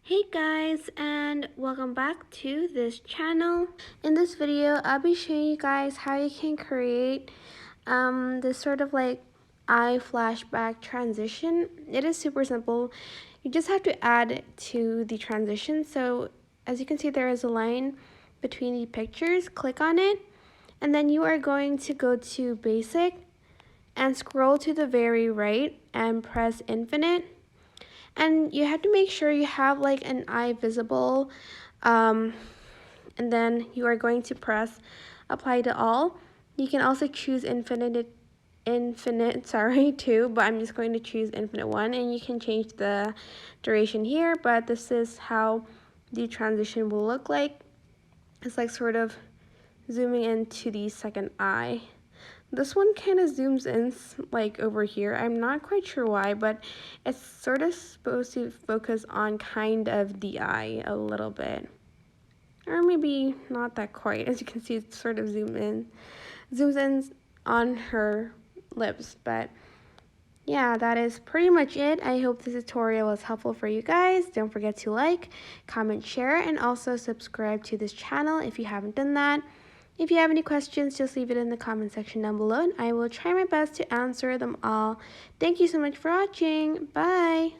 Hey guys, and welcome back to this channel. In this video, I'll be showing you guys how you can create this sort of like eye flashback transition. It is super simple. You just have to add it to the transition. So as you can see, there is a line between the pictures. Click on it, and then you are going to go to basic and scroll to the very right and press infinite. And you have to make sure you have like an eye visible, and then you are going to press apply to all. You can also choose infinite too, but I'm just going to choose infinite 1, and you can change the duration here, but this is how the transition will look like. It's like sort of zooming into the second eye. This one kind of zooms in like over here. I'm not quite sure why, but it's sort of supposed to focus on kind of the eye a little bit. Or maybe not that quite. As you can see, it sort of zooms in on her lips. But yeah, that is pretty much it. I hope this tutorial was helpful for you guys. Don't forget to like, comment, share, and also subscribe to this channel if you haven't done that. If you have any questions, just leave it in the comment section down below, and I will try my best to answer them all. Thank you so much for watching. Bye!